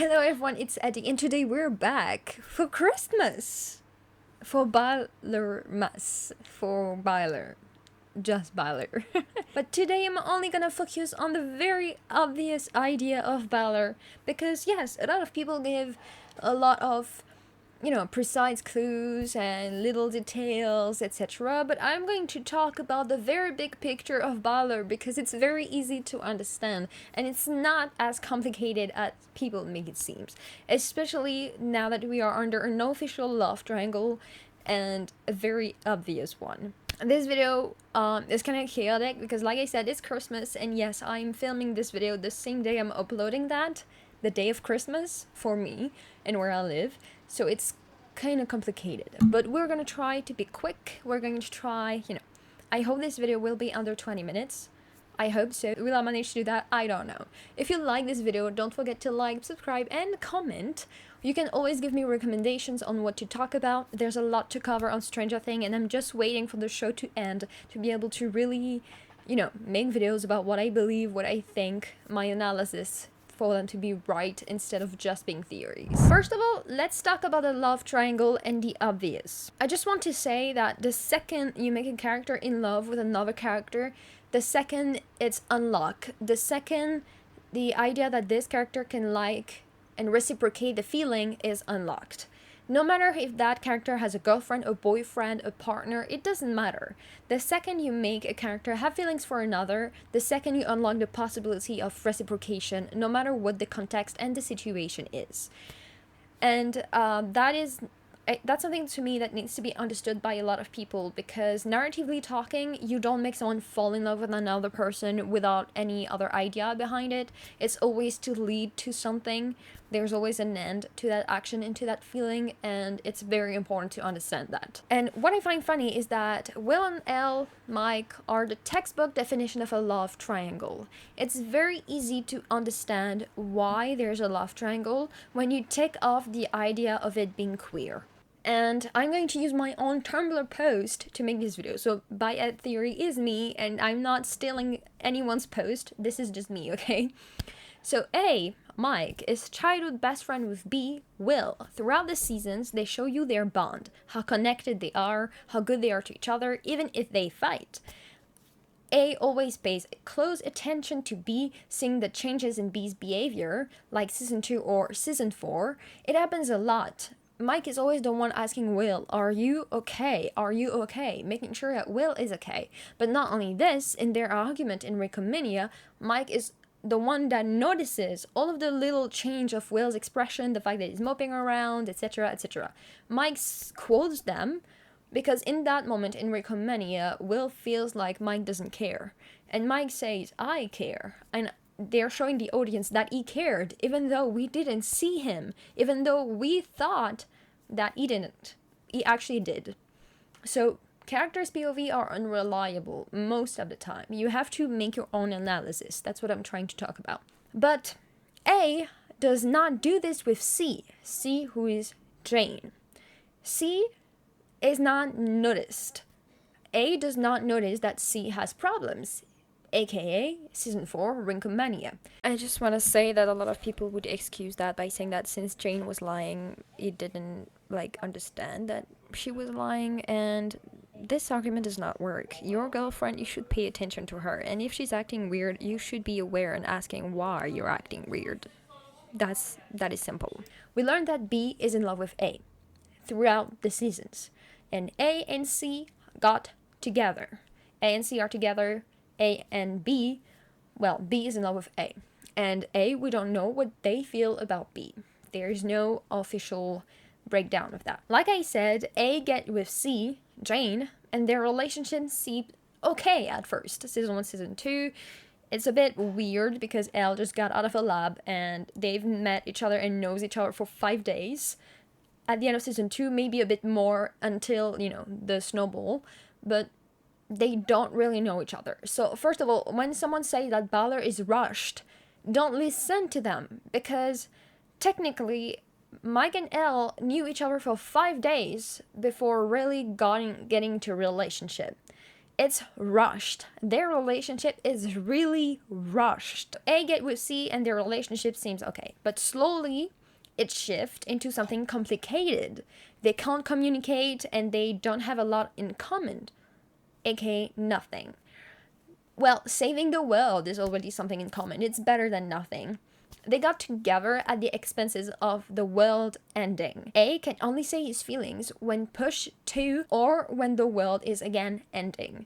Hello everyone, it's Eddie, and today we're back for Christmas! For Byler-mas, for Byler. Just Byler. But today I'm only gonna focus on the very obvious idea of Byler, because yes, a lot of people give a lot of precise clues and little details, etc. But I'm going to talk about the very big picture of Byler because it's very easy to understand and it's not as complicated as people make it seem. Especially now that we are under an official love triangle and a very obvious one. This video is kind of chaotic because, like I said, it's Christmas, and yes, I'm filming this video the same day I'm uploading that, the day of Christmas for me and where I live. So it's kind of complicated, but we're gonna try to be quick. We're going to try, I hope this video will be under 20 minutes. I hope so. Will I manage to do that? I don't know. If you like this video, don't forget to like, subscribe, and comment. You can always give me recommendations on what to talk about. There's a lot to cover on Stranger Things, and I'm just waiting for the show to end to be able to really, make videos about what I believe, what I think, my analysis, for them to be right instead of just being theories. First of all, let's talk about the love triangle and the obvious. I just want to say that the second you make a character in love with another character, the second it's unlocked, the second the idea that this character can like and reciprocate the feeling is unlocked. No matter if that character has a girlfriend, a boyfriend, a partner, it doesn't matter. The second you make a character have feelings for another, the second you unlock the possibility of reciprocation, no matter what the context and the situation is. And that's something to me that needs to be understood by a lot of people, because narratively talking, you don't make someone fall in love with another person without any other idea behind it. It's always to lead to something. There's always an end to that action and to that feeling, and it's very important to understand that. And what I find funny is that Will and Elle, Mike, are the textbook definition of a love triangle. It's very easy to understand why there's a love triangle when you take off the idea of it being queer. And I'm going to use my own Tumblr post to make this video. So by Ed Theory is me, and I'm not stealing anyone's post. This is just me, okay? So A, Mike, is childhood best friend with B, Will. Throughout the seasons, they show you their bond, how connected they are, how good they are to each other, even if they fight. A always pays close attention to B, seeing the changes in B's behavior, like season 2 or season 4. It happens a lot. Mike is always the one asking Will, are you okay? Are you okay? Making sure that Will is okay. But not only this, in their argument in Recomania, Mike is the one that notices all of the little change of Will's expression, the fact that he's moping around, etc., etc. Mike quotes them because in that moment in Recomania, Will feels like Mike doesn't care. And Mike says, I care. And they're showing the audience that he cared, even though we didn't see him, even though we thought that he didn't. He actually did. So characters' POV are unreliable most of the time. You have to make your own analysis. That's what I'm trying to talk about. But A does not do this with C. C, who is Jane. C is not noticed. A does not notice that C has problems, aka season 4 Rinkomania. I just want to say that a lot of people would excuse that by saying that since Jane was lying, he didn't understand that she was lying, and this argument does not work. Your girlfriend, you should pay attention to her, and if she's acting weird, you should be aware and asking why you're acting weird. That is simple. We learned that B is in love with A throughout the seasons, and A and C got together. A and C are together. A and B, well, B is in love with A. And A, we don't know what they feel about B. There is no official breakdown of that. Like I said, A get with C, Jane, and their relationship seemed okay at first. Season 1, season 2, it's a bit weird because Elle just got out of a lab and they've met each other and knows each other for 5 days. At the end of season 2, maybe a bit more until, the snowball, but they don't really know each other. So first of all, when someone says that Byler is rushed, don't listen to them, because technically Mike and Elle knew each other for 5 days before really getting to a relationship. It's rushed. Their relationship is really rushed. A get with C and their relationship seems okay, but slowly it shifts into something complicated. They can't communicate and they don't have a lot in common, aka nothing. Well, saving the world is already something in common. It's better than nothing. They got together at the expenses of the world ending. A can only say his feelings when pushed to or when the world is again ending.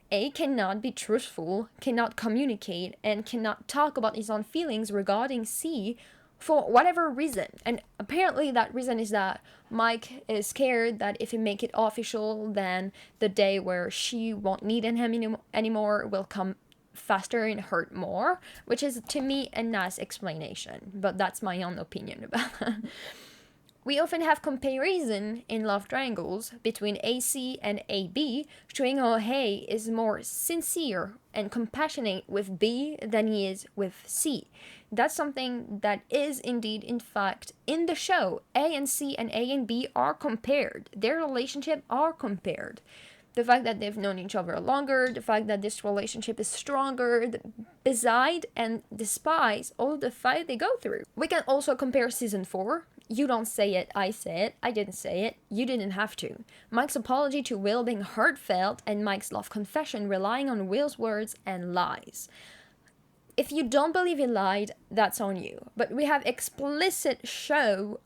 A cannot be truthful, cannot communicate, and cannot talk about his own feelings regarding C for whatever reason. And apparently that reason is that Mike is scared that if he make it official, then the day where she won't need him anymore will come faster and hurt more, which is to me a nice explanation, but that's my own opinion about that. We often have comparison in love triangles between AC and AB, showing how A is more sincere and compassionate with B than he is with C. That's something that is indeed, in fact, in the show. A and C and A and B are compared. Their relationship are compared. The fact that they've known each other longer, the fact that this relationship is stronger, beside and despite all the fight they go through. We can also compare season 4. You don't say it, I say it. I didn't say it. You didn't have to. Mike's apology to Will being heartfelt and Mike's love confession relying on Will's words and lies. If you don't believe he lied, that's on you. But we have explicit show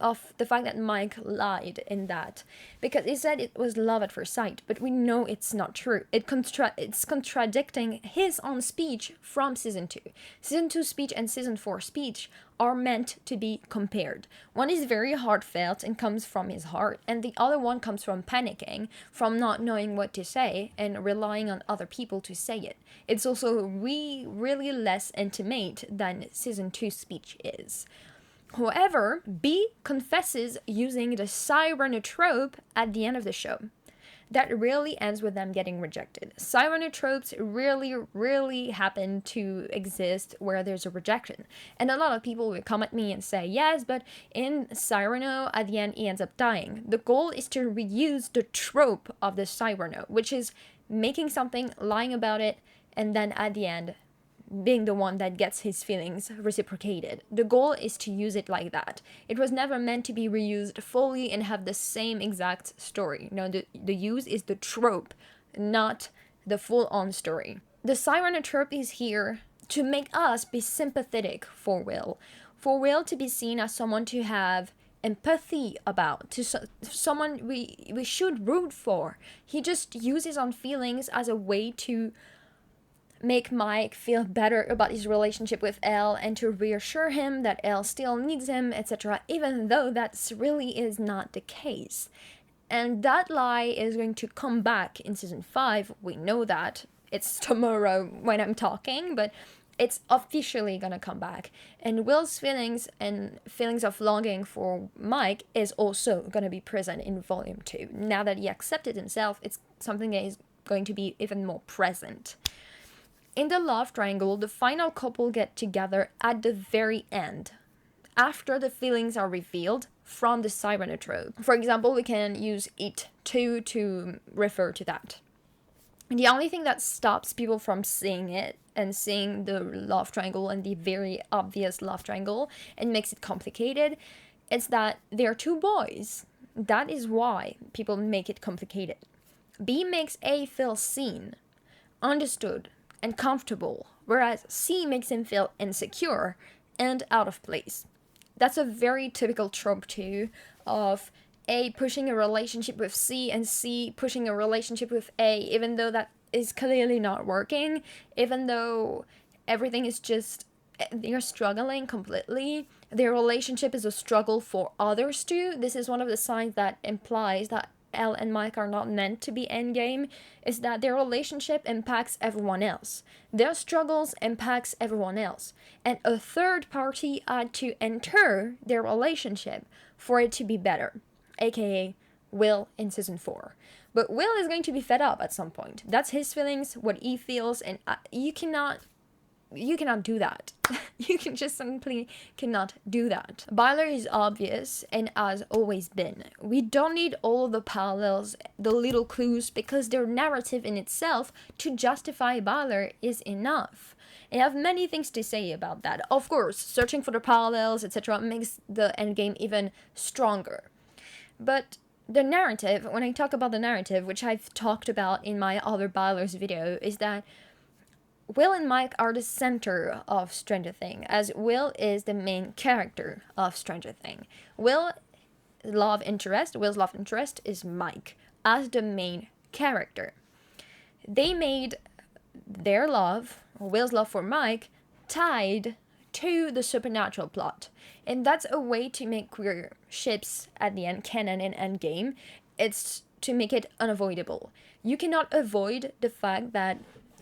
of the fact that Mike lied in that, because he said it was love at first sight, but we know it's not true. It's contradicting his own speech from season 2. Season 2 speech and season 4 speech are meant to be compared. One is very heartfelt and comes from his heart, and the other one comes from panicking, from not knowing what to say and relying on other people to say it. It's also really less intimate than season 2 speech is. However, B confesses using the Cyrano trope at the end of the show. That really ends with them getting rejected. Cyrano tropes really happen to exist where there's a rejection. And a lot of people will come at me and say, yes, but in Cyrano, at the end, he ends up dying. The goal is to reuse the trope of the Cyrano, which is making something, lying about it, and then at the end, being the one that gets his feelings reciprocated. The goal is to use it like that. It was never meant to be reused fully and have the same exact story. No, the use is the trope, not the full-on story. The Cyrano trope is here to make us be sympathetic for Will to be seen as someone to have empathy about, to someone we should root for. He just uses on feelings as a way to make Mike feel better about his relationship with Elle and to reassure him that Elle still needs him, etc., even though that really is not the case. And that lie is going to come back in season 5. We know that. It's tomorrow when I'm talking, but it's officially gonna come back. And Will's feelings and feelings of longing for Mike is also gonna be present in volume 2. Now that he accepted himself, it's something that is going to be even more present. In the love triangle, the final couple get together at the very end, after the feelings are revealed from the Cyrano trope. For example, we can use it to refer to that. The only thing that stops people from seeing it and seeing the love triangle and the very obvious love triangle and makes it complicated is that they're two boys. That is why people make it complicated. B makes A feel seen, understood, and comfortable, whereas C makes him feel insecure and out of place. That's a very typical trope too, of A pushing a relationship with C and C pushing a relationship with A, even though that is clearly not working, even though everything is just, they're struggling completely. Their relationship is a struggle for others too. This is one of the signs that implies that Elle and Mike are not meant to be endgame, is that their relationship impacts everyone else. Their struggles impacts everyone else. And a third party had to enter their relationship for it to be better, aka Will in season 4. But Will is going to be fed up at some point. That's his feelings, what he feels, and you cannot You cannot do that. You can just simply cannot do that. Byler is obvious and has always been. We don't need all the parallels, the little clues, because their narrative in itself to justify Byler is enough. I have many things to say about that. Of course, searching for the parallels, etc., makes the endgame even stronger. But the narrative, when I talk about the narrative, which I've talked about in my other Byler's video, is that Will and Mike are the center of Stranger Things, as Will is the main character of Stranger Things. Will's love interest is Mike as the main character. They made their love, or Will's love for Mike, tied to the supernatural plot. And that's a way to make queer ships at the end canon and endgame. It's to make it unavoidable. You cannot avoid the fact that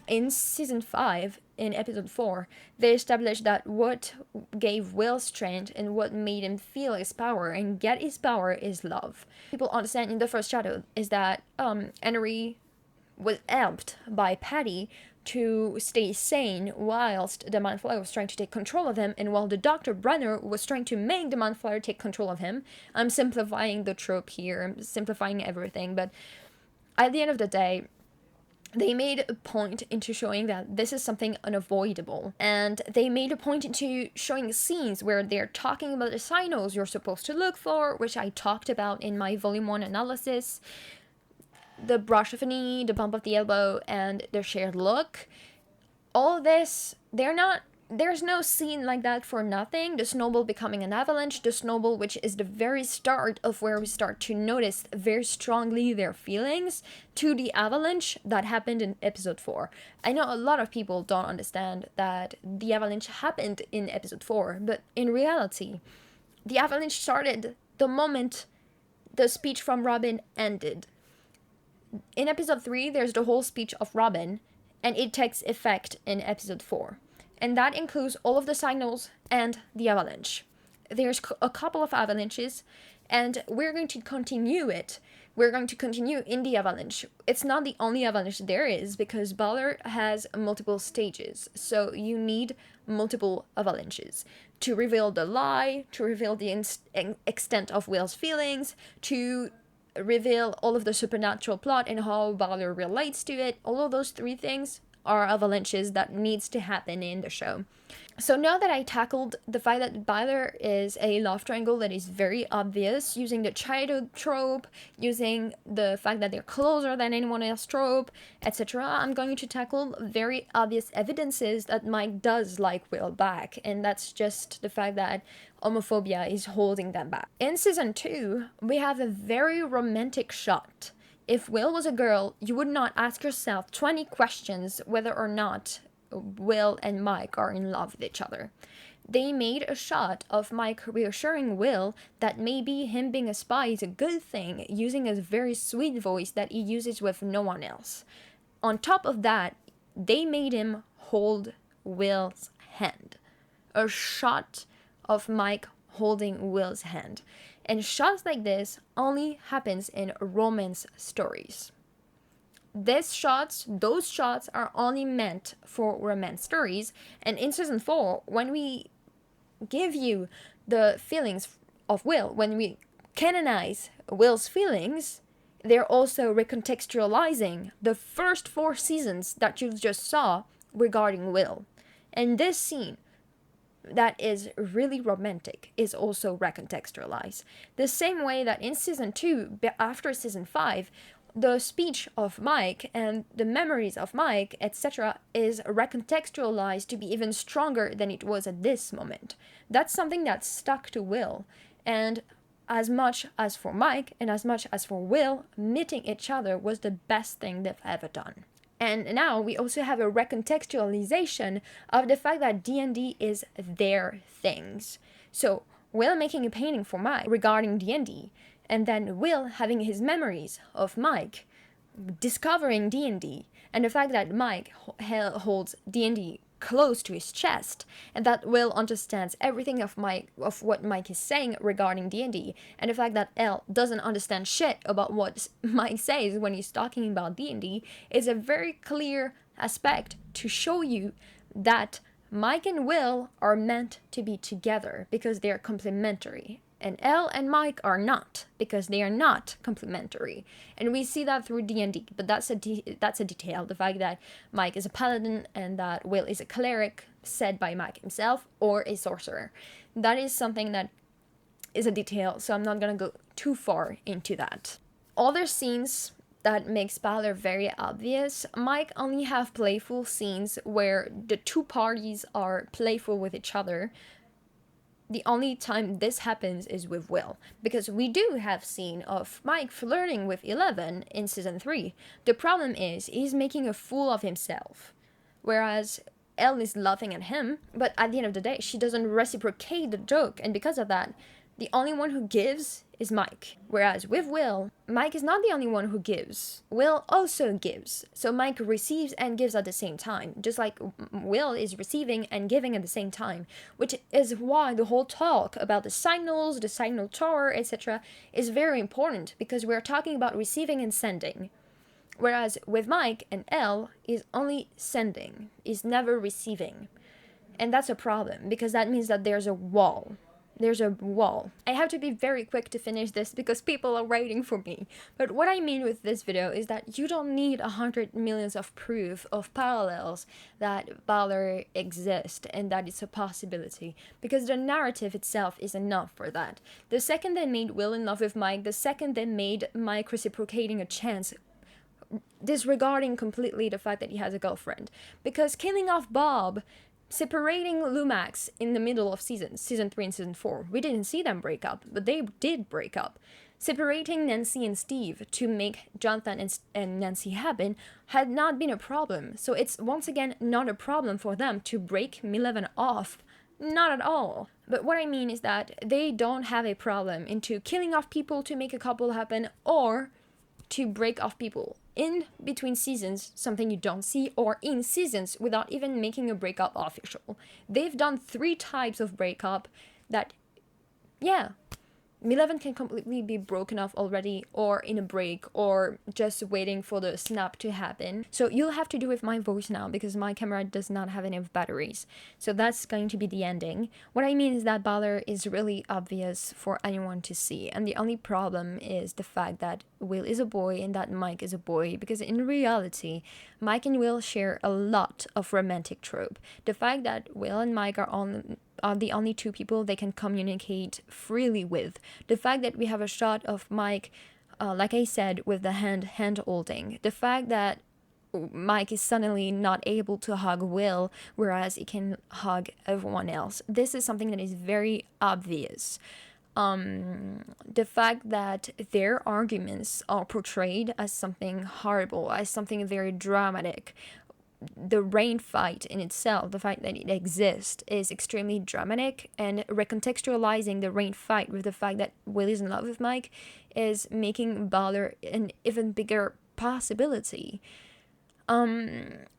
in season 5, in episode 4, they established that what gave Will strength and what made him feel his power and get his power is love. People understand in the first shadow is that Henry was helped by Patty to stay sane whilst the Mind Flayer was trying to take control of him, and while the Dr. Brenner was trying to make the Mind Flayer take control of him. I'm simplifying the trope here, I'm simplifying everything, but at the end of the day, they made a point into showing that this is something unavoidable. And they made a point into showing scenes where they're talking about the signals you're supposed to look for, which I talked about in my Volume 1 analysis. The brush of the knee, the bump of the elbow, and their shared look. All of this, there's no scene like that for nothing. The snowball becoming an avalanche, the snowball, which is the very start of where we start to notice very strongly their feelings, to the avalanche that happened in episode 4. I know a lot of people don't understand that the avalanche happened in episode 4, but in reality, the avalanche started the moment the speech from Robin ended. In episode 3, there's the whole speech of Robin, and it takes effect in episode 4. And that includes all of the signals and the avalanche. There's a couple of avalanches, and we're going to continue it. We're going to continue in the avalanche. It's not the only avalanche there is, because Byler has multiple stages, so you need multiple avalanches to reveal the lie, to reveal the extent of Will's feelings, to reveal all of the supernatural plot and how Byler relates to it. All of those 3 things are avalanches that needs to happen in the show. So now that I tackled the fact that Byler is a love triangle that is very obvious, using the childhood trope, using the fact that they're closer than anyone else trope, etc., I'm going to tackle very obvious evidences that Mike does like Will back, and that's just the fact that homophobia is holding them back. In season 2, we have a very romantic shot. If Will was a girl, you would not ask yourself 20 questions whether or not Will and Mike are in love with each other. They made a shot of Mike reassuring Will that maybe him being a spy is a good thing, using a very sweet voice that he uses with no one else. On top of that, they made him hold Will's hand. A shot of Mike holding Will's hand. And shots like this only happens in romance stories. Those shots are only meant for romance stories. And in season 4, when we give you the feelings of Will, when we canonize Will's feelings, they're also recontextualizing the first 4 seasons that you just saw regarding Will. And this scene that is really romantic is also recontextualized. The same way that in season 2, after season 5, the speech of Mike and the memories of Mike, etc., is recontextualized to be even stronger than it was at this moment. That's something that stuck to Will. And as much as for Mike and as much as for Will, meeting each other was the best thing they've ever done. And now we also have a recontextualization of the fact that D&D is their things. So Will making a painting for Mike regarding D&D, and then Will having his memories of Mike discovering D&D, and the fact that Mike holds D&D close to his chest, and that Will understands everything of what Mike is saying regarding D&D, and the fact that Elle doesn't understand shit about what Mike says when he's talking about D&D, is a very clear aspect to show you that Mike and Will are meant to be together because they are complementary. And Elle and Mike are not, because they are not complementary. And we see that through D&D, but that's a detail. The fact that Mike is a paladin and that Will is a cleric, said by Mike himself, or a sorcerer. That is something that is a detail, so I'm not gonna go too far into that. Other scenes that makes Byler very obvious. Mike only have playful scenes where the two parties are playful with each other. The only time this happens is with Will, because we do have scene of Mike flirting with Eleven in season 3. The problem is he's making a fool of himself, whereas Elle is laughing at him, but at the end of the day, she doesn't reciprocate the joke, and because of that, the only one who gives is Mike. Whereas with Will, Mike is not the only one who gives. Will also gives. So Mike receives and gives at the same time, just like Will is receiving and giving at the same time, which is why the whole talk about the signals, the signal tower, etc. is very important, because we're talking about receiving and sending. Whereas with Mike and Elle is only sending, is never receiving. And that's a problem, because that means that there's a wall. There's a wall. I have to be very quick to finish this because people are waiting for me. But what I mean with this video is that you don't need 100 millions of proof of parallels that Byler exists and that it's a possibility, because the narrative itself is enough for that. The second they made Will in love with Mike, the second they made Mike reciprocating a chance, disregarding completely the fact that he has a girlfriend, because killing off Bob, separating Lumax in the middle of season 3 and season 4. We didn't see them break up, but they did break up. Separating Nancy and Steve to make Jonathan and Nancy happen had not been a problem. So it's once again not a problem for them to break Milevin off. Not at all. But what I mean is that they don't have a problem into killing off people to make a couple happen, or to break off people in between seasons, something you don't see, or in seasons without even making a breakup official. They've done 3 types of breakup that, yeah, Milevin can completely be broken off already, or in a break, or just waiting for the snap to happen. So you'll have to do with my voice now, because my camera does not have enough batteries. So that's going to be the ending. What I mean is that Byler is really obvious for anyone to see, and the only problem is the fact that Will is a boy and that Mike is a boy, because in reality, Mike and Will share a lot of romantic trope. The fact that Will and Mike are the only 2 people they can communicate freely with. The fact that we have a shot of Mike, like I said, with the hand holding. The fact that Mike is suddenly not able to hug Will, whereas he can hug everyone else. This is something that is very obvious. The fact that their arguments are portrayed as something horrible, as something very dramatic. The rain fight in itself, the fact that it exists, is extremely dramatic, and recontextualizing the rain fight with the fact that Will is in love with Mike is making Byler an even bigger possibility.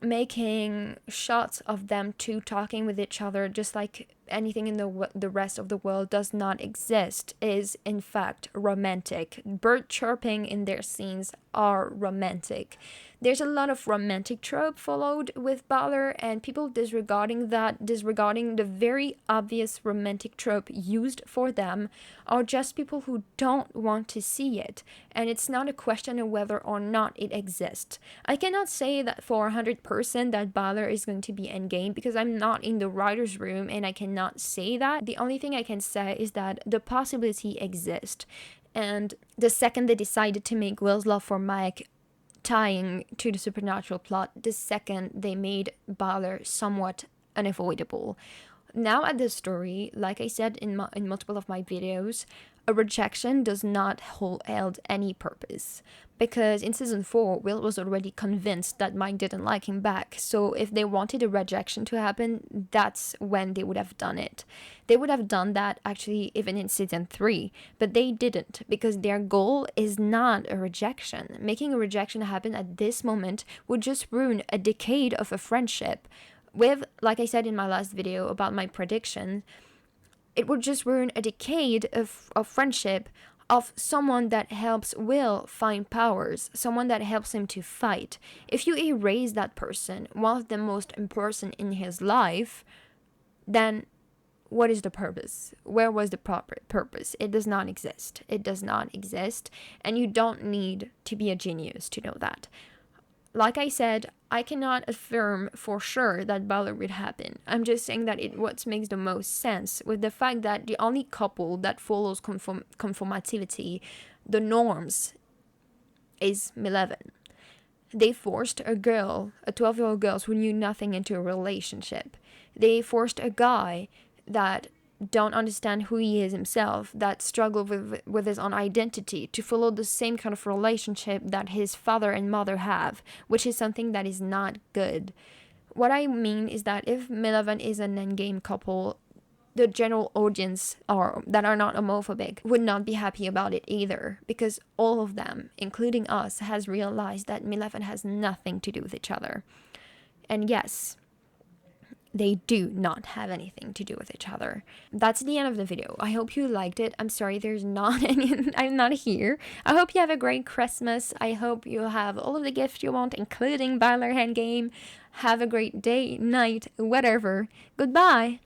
Making shots of them 2 talking with each other just like anything in the rest of the world does not exist is in fact romantic. Bird chirping in their scenes are romantic. There's a lot of romantic trope followed with Byler, and people disregarding the very obvious romantic trope used for them are just people who don't want to see it, and it's not a question of whether or not it exists. I cannot say that for 100% that Byler is going to be endgame, because I'm not in the writer's room and I cannot say that. The only thing I can say is that the possibility exists, and the second they decided to make Will's love for Mike tying to the supernatural plot, the second they made Byler somewhat unavoidable. Now at the story, like I said in multiple of my videos, a rejection does not hold any purpose, because in season 4, Will was already convinced that Mike didn't like him back, so if they wanted a rejection to happen, that's when they would have done it. They would have done that actually even in season 3, but they didn't, because their goal is not a rejection. Making a rejection happen at this moment would just ruin a decade of a friendship. With, like I said in my last video about my prediction, it would just ruin a decade of friendship of someone that helps Will find powers, someone that helps him to fight. If you erase that person, one of the most important in his life, then what is the purpose? Where was the proper purpose? It does not exist. It does not exist. And you don't need to be a genius to know that. Like I said, I cannot affirm for sure that Byler would happen. I'm just saying that it what makes the most sense with the fact that the only couple that follows conformativity, the norms, is Malevolent. They forced a girl, a 12-year-old girl who knew nothing, into a relationship. They forced a guy that don't understand who he is himself, that struggle with his own identity, to follow the same kind of relationship that his father and mother have, which is something that is not good. What I mean is that if Malevolent is an endgame couple, the general audience that are not homophobic would not be happy about it either, because all of them, including us, has realized that Malevolent has nothing to do with each other. And yes, they do not have anything to do with each other. That's the end of the video. I hope you liked it. I'm sorry there's not any, I'm not here. I hope you have a great Christmas. I hope you have all of the gifts you want, including Byler Endgame. Have a great day, night, whatever. Goodbye.